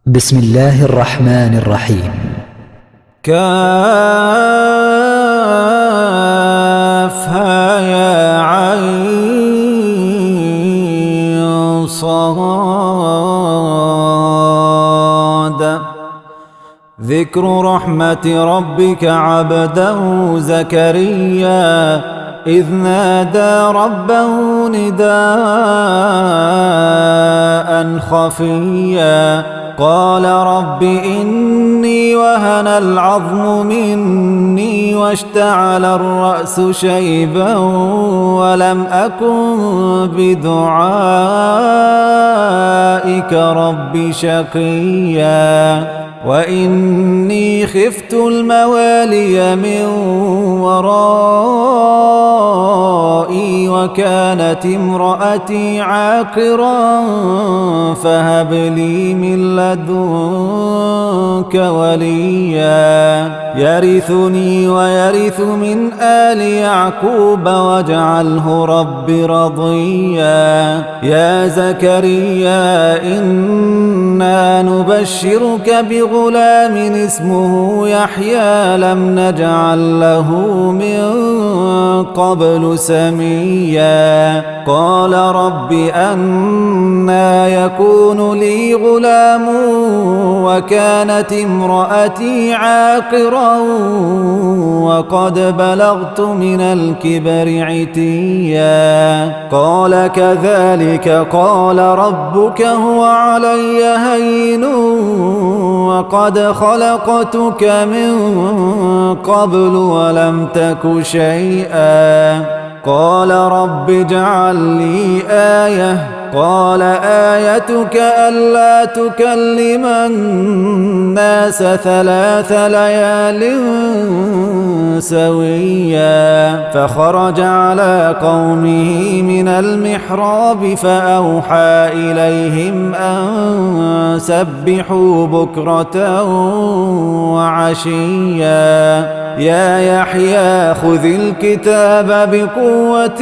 بسم الله الرحمن الرحيم. كافها يا عين صاد. ذكر رحمة ربك عبده زكريا إذ نادى ربه نداء خفيا قال رب إني وهن العظم مني واشتعل الرأس شيبا ولم أكن بدعائك رب شقيا وإني خفت الموالي من ورائي وكانت امرأتي عاقرا فهب لي من لدنك وليا يرثني ويرث من آل يعقوب واجعله رب رضيا. يا زكريا إنا نبشرك بغلام اسمه يحيى لم نجعل له من قبل سميا قال رب أنى يكون لي غلام وكانت امرأتي عاقرا وقد بلغت من الكبر عتيا قال كذلك قال ربك هو علي هين وقد خلقتك من قبل ولم تك شيئا قال رب اجعل لي آية قال آيتك ألا تكلم الناس 3 ليال سويا فخرج على قومه من المحراب فأوحى إليهم أن سبحوا بكرة وعشيا. يا يحيى خذ الكتاب بقوة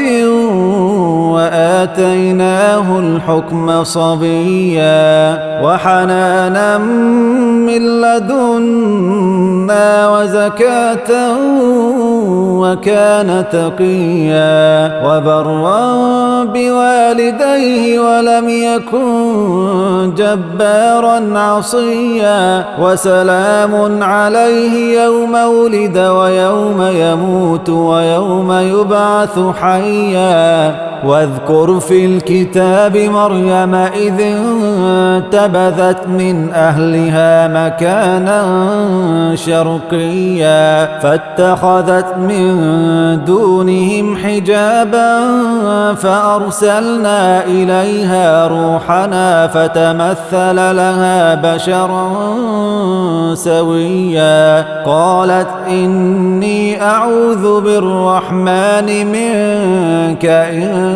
وآتيناه الحكم صبيا وحنانا من لدنا وزكاة وكان تقيا وبرا بوالديه ولم يكن جبارا عصيا وسلام عليه يوم ولد ويوم يموت ويوم يبعث حيا. واذكر في الكتاب مريم إذ انتبذت من أهلها مكانا شرقيا فاتخذت من دونهم حجابا فأرسلنا إليها روحنا فتمثل لها بشرا سويا قالت إني أعوذ بالرحمن منك إن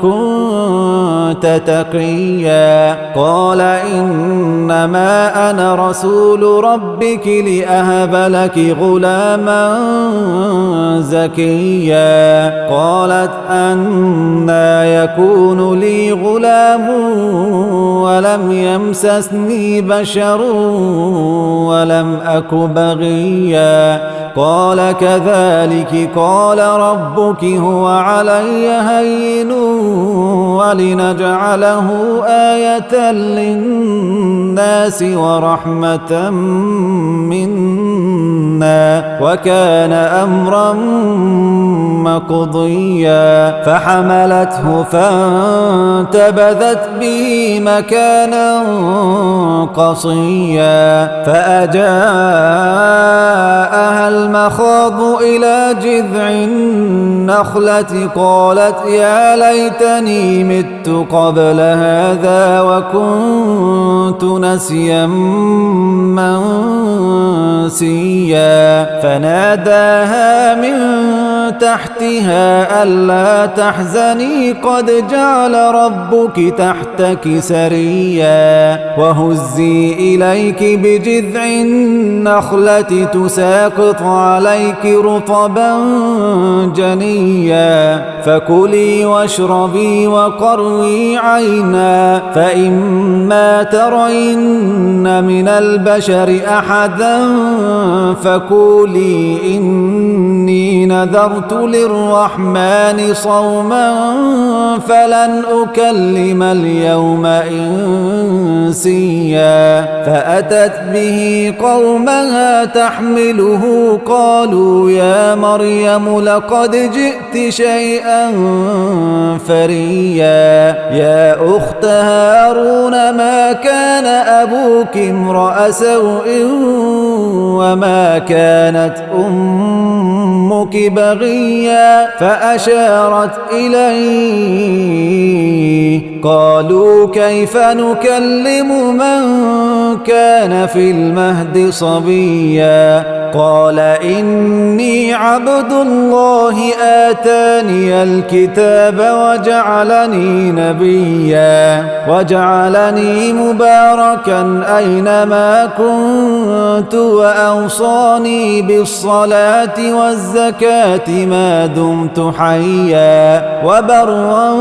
كنت تقيا قال إنما أنا رسول ربك لأهب لك غلاما زكيا قالت أنى يكون لي غلام ولم يمسسني بشر ولم أك بغيا قال كذلك قال ربك هو علي هين ولنجعله آية للناس ورحمة منا وكان أمرا مقضيا فحملته فانتبذت به مكانا قصيا فأجاءها المخاض إلى جذع النخلة قالت يا ليتني مت قبل هذا وكنت نسيا منسيا فناداها من تحتها ألا تحزني قد جعل ربك تحتك سريا وهزي إليك بجذع النخلة تساقط نسقط عليك رطبا جنيا فكلي واشربي وقري عينا فإما ترين من البشر أحدا فقولي إني نذرت للرحمن صوما فلن أكلم اليوم إنسيا فأتت به قومها تحمله قالوا يا مريم لقد جئت شيئا فريا يا أخت هارون ما كان أبوك امرأ سوء وما كانت أمك بغيا فأشارت إليه قالوا كيف نكلم من كان في المهد صبيا قال إني عبد الله آتاني الكتاب وجعلني نبيا وجعلني مباركا أينما كنت وأوصاني بالصلاة والزكاة ما دمت حيا وبرا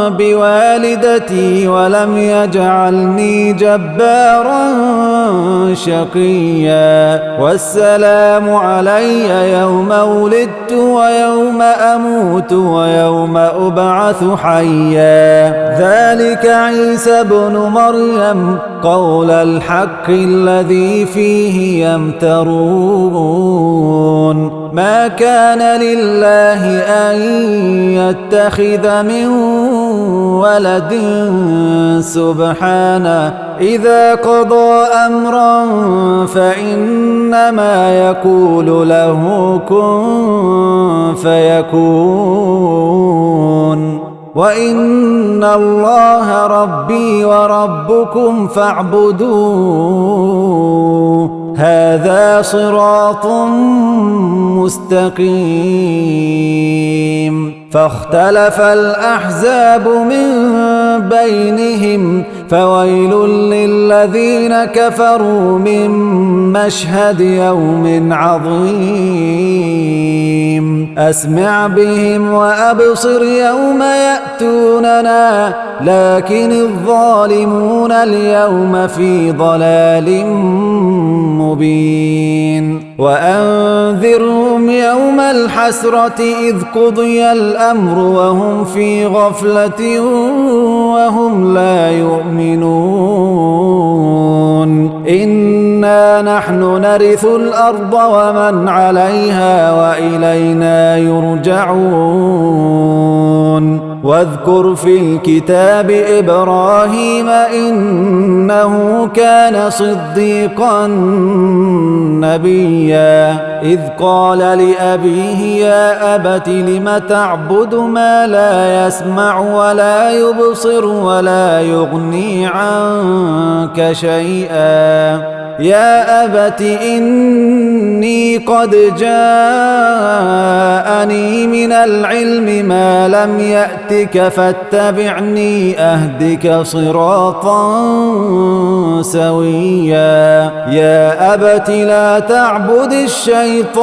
بوالدتي ولم يجعلني جبارا شقيا والسلام علي يوم ولدت ويوم أموت ويوم أبعث حيا ذلك عيسى بن مريم قول الحق الذي فيه يمترون ما كان لله أن يتخذ من ولد سبحانه إذا قضى أمرا فإنما يقول له كن فيكون وإن الله ربي وربكم فاعبدوه هذا صراط مستقيم فاختلف الأحزاب من بينهم فويل للذين كفروا من مشهد يوم عظيم أسمع بهم وأبصر يوم يأتوننا لكن الظالمون اليوم في ضلال مبين وأنذرهم يوم الحسرة إذ قضي الأمر وهم في غفلة وهم لا يؤمنون إنا نحن نرث الأرض ومن عليها وإلينا يرجعون واذكر في الكتاب إبراهيم إنه كان صديقا نبيا إذ قال لأبيه يا أبت لم تعبد ما لا يسمع ولا يبصر ولا يغني عنك شيئا يا أبت إني قد جاءني من العلم ما لم يأتك فاتبعني أهدك صراطا سويا يا أبت لا تعبد الشيطان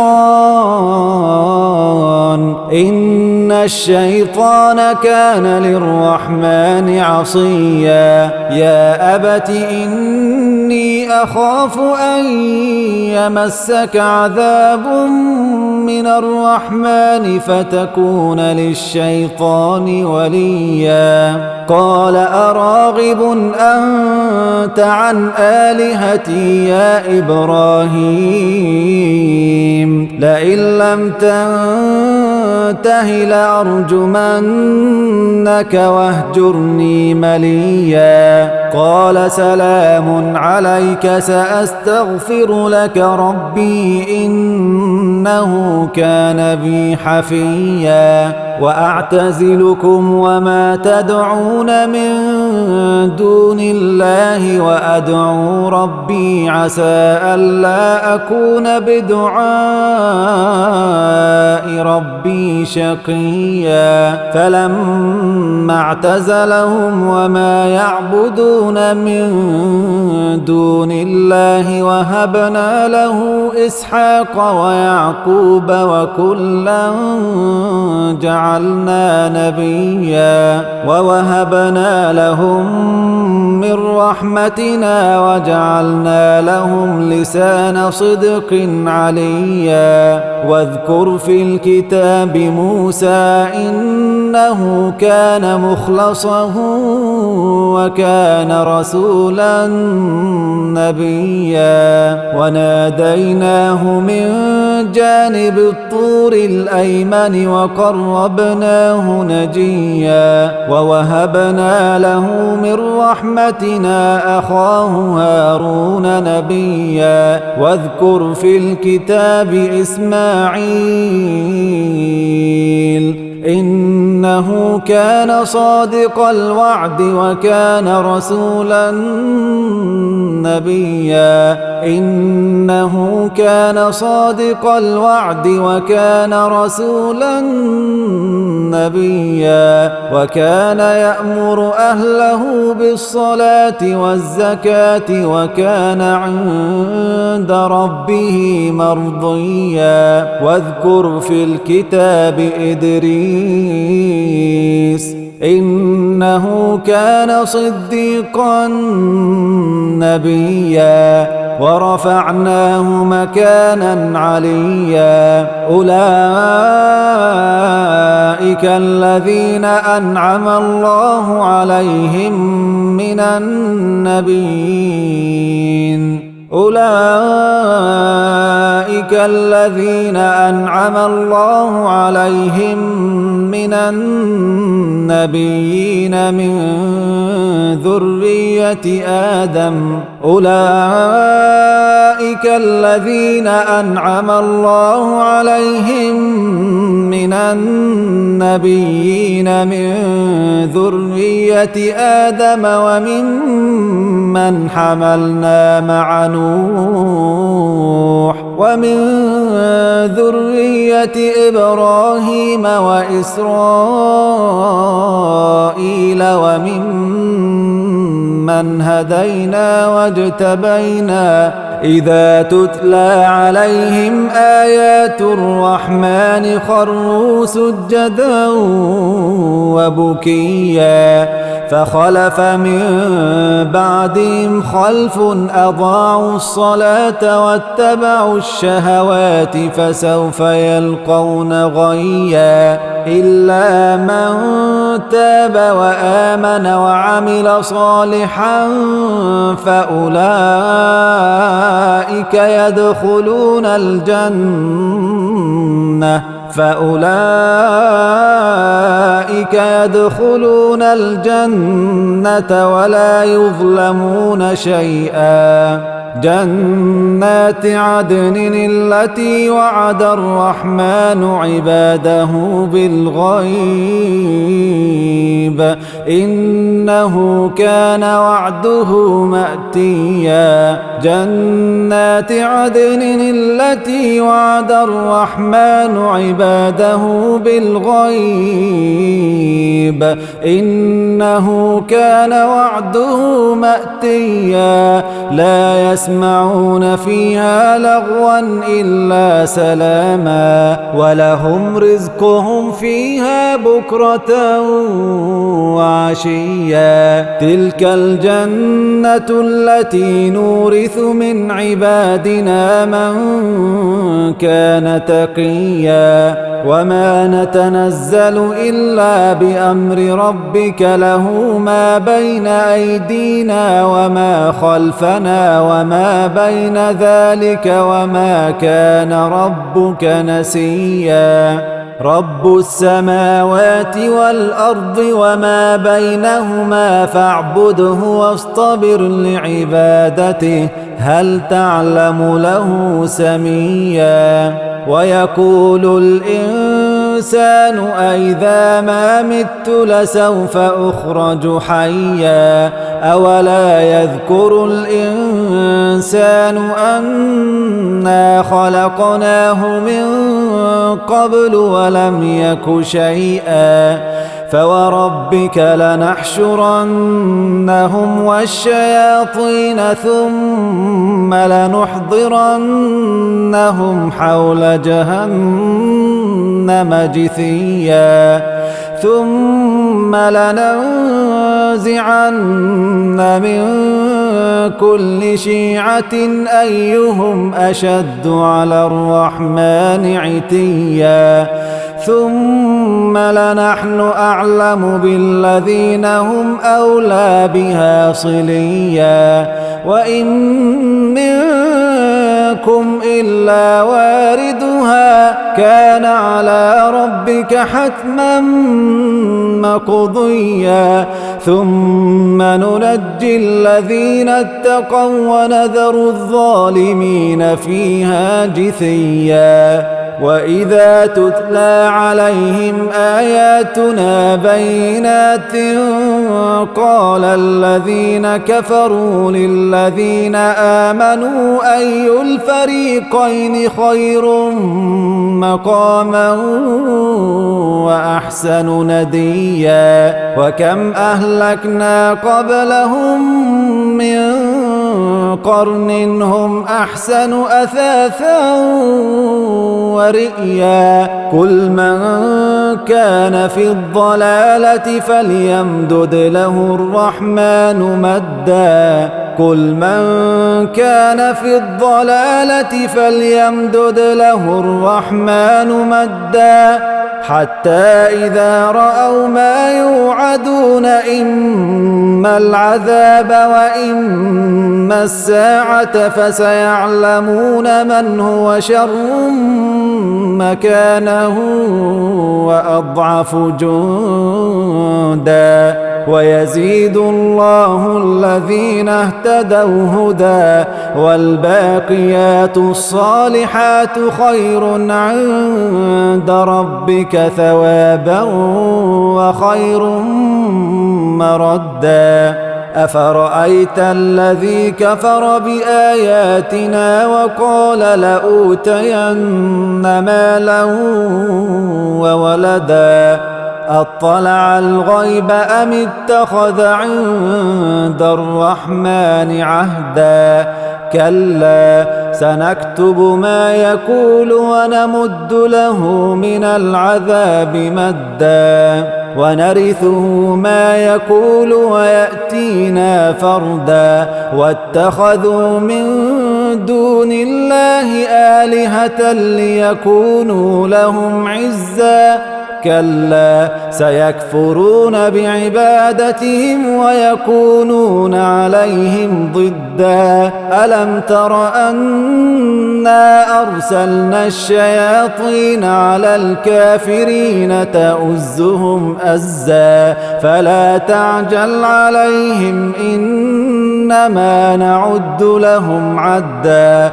إن الشيطان كان للرحمن عصيا يا أبت إني أخاف أن يمسك عذاب من الرحمن فتكون للشيطان وليا قال أراغب أنت عن آلهتي يا إبراهيم لئن لم تنته لأرجمنك واهجرني مليا قال سلام عليك سأستغفر لك ربي إنه كان بي حفيا وأعتزلكم وما تدعون من دون الله وأدعو ربي عسى ألا أكون بدعاء ربي شقيا فلما اعتزلهم وما يعبدون من دون الله وهبنا له إسحاق ويعقوب وكلا جعلنا نبيا ووهبنا لهم من رحمتنا وجعلنا لهم لسان صدق عليا واذكر في الكتاب موسى إنه كان مخلصا وكان رسولا نبيا وناديناه من جانب الطور الأيمن وقربناه نجيا ووهبنا له من رحمتنا أخاه هارون نبيا واذكر في الكتاب إسماعيل إنه كان صادق الوعد وكان رسولا نبيا إنه كان صادق الوعد وكان رسولا نبيا وكان يأمر أهله بالصلاة والزكاة وكان عند ربه مرضيا واذكر في الكتاب إدريس إنه كان صديقا نبيا ورفعناه مكانا عليا أولئك الذين أنعم الله عليهم من النبيين أولئك الذين أنعم الله عليهم من النبيين من ذرية آدم أولئك الذين أنعم الله عليهم من النبيين من ذرية آدم وممن حملنا مع نوح ومن ذرية إبراهيم وإسرائيل وممن هدينا واجتبينا إذا تتلى عليهم آيات الرحمن خروا سجدا وبكيا فخلف من بعدهم خلف أضاعوا الصلاة واتبعوا الشهوات فسوف يلقون غيا إلا من تاب وآمن وعمل صالحا فأولئك يدخلون الجنة ولا يظلمون شيئا جنات عدن التي وعد الرحمن عباده بالغيب إنه كان وعده مأتيا جنات عدن التي وعد الرحمن عباده بالغيب إنه كان وعده مأتيا لا يسمعون فيها لغوا إلا سلاما ولهم رزقهم فيها بكرة وعشيا تلك الجنة التي نورث من عبادنا من كان تقيا وما نتنزل إلا بأمر ربك له ما بين أيدينا وما خلفنا وما بين ذلك وما كان ربك نسيا رب السماوات والأرض وما بينهما فاعبده واصطبر لعبادته هل تعلم له سميا ويقول الإنسان الإنسان أإذا ما مت لسوف أخرج حيا أولا يذكر الإنسان أنا خلقناه من قبل ولم يك شيئا فوربك لنحشرنهم والشياطين ثم لنحضرنهم حول جهنم جثيا ثم لننزعن من كل شيعة أيهم أشد على الرحمن عتيا ثم لنحن أعلم بالذين هم أولى بها صليا وإن منكم إلا واردها كان على ربك حتما مقضيا ثم ننجي الذين اتقوا ونذر الظالمين فيها جثيا وإذا تتلى عليهم آياتنا بينات قال الذين كفروا للذين آمنوا أي الفريقين خير مقاما وأحسن نديا وكم أهلكنا قبلهم من قرن هم أحسن أثاثا ورئيا قل من كان في الضلالة فليمدد له الرحمن مدا قل من كان في الضلالة فليمدد له الرحمن مدا حتى إذا رأوا ما يوعدون إما العذاب وإما الساعة فسيعلمون من هو شر مكانه وأضعف جندا ويزيد الله الذين اهتدوا هدى والباقيات الصالحات خير عند ربك ثوابا وخير مردا أفرأيت الذي كفر بآياتنا وقال لأوتين مالا وولدا أطلع الغيب أم اتخذ عند الرحمن عهدا كلا سنكتب ما يقول ونمد له من العذاب مدا ونرثه ما يقول ويأتينا فردا واتخذوا من دون الله آلهة ليكونوا لهم عزا كلا سيكفرون بعبادتهم ويكونون عليهم ضدا ألم تر أنا أرسلنا الشياطين على الكافرين تؤزهم أزا فلا تعجل عليهم إنما نعد لهم عدا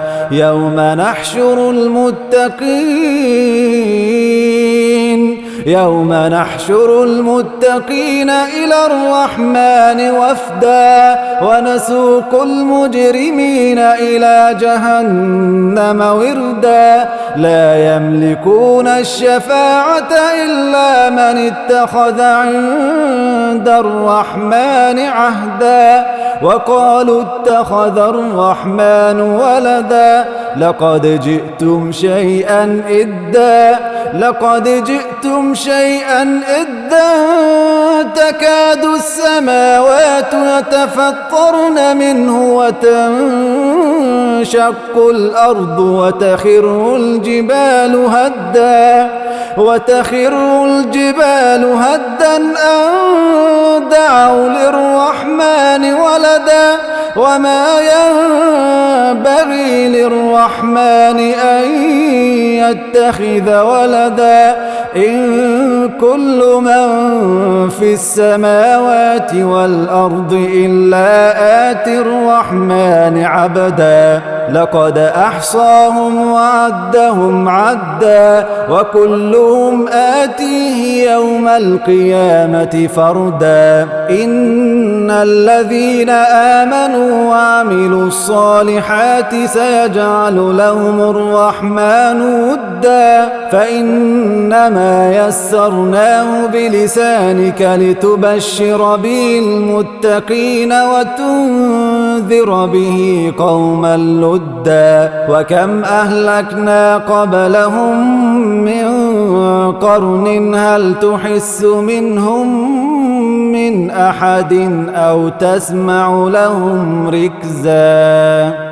يوم نحشر المتقين إلى الرحمن وفدا ونسوق المجرمين إلى جهنم وردا لا يملكون الشفاعة إلا من اتخذ عند الرحمن عهدا وقالوا اتخذ الرحمن ولدا لقد جئتم شيئا إدا تكاد السماوات يتفطرن منه وتنشق الأرض وتخر الجبال هدا أن دعوا للرحمن ولدا وما ينبغي للرحمن أن يتخذ ولدا إن كل من في السماوات والأرض إلا آتي الرحمن عبدا لقد أحصاهم وعدهم عدا وكلهم آتيه يوم القيامة فردا إن الذين آمنوا وعملوا الصالحات سيجعل لهم الرحمن ودا فإنما يسرناه بلسانك لتبشر به المتقين وتنذر به قوما لدا وكم أهلكنا قبلهم من قرن هل تحس منهم من أحد أو تسمع لهم ركزا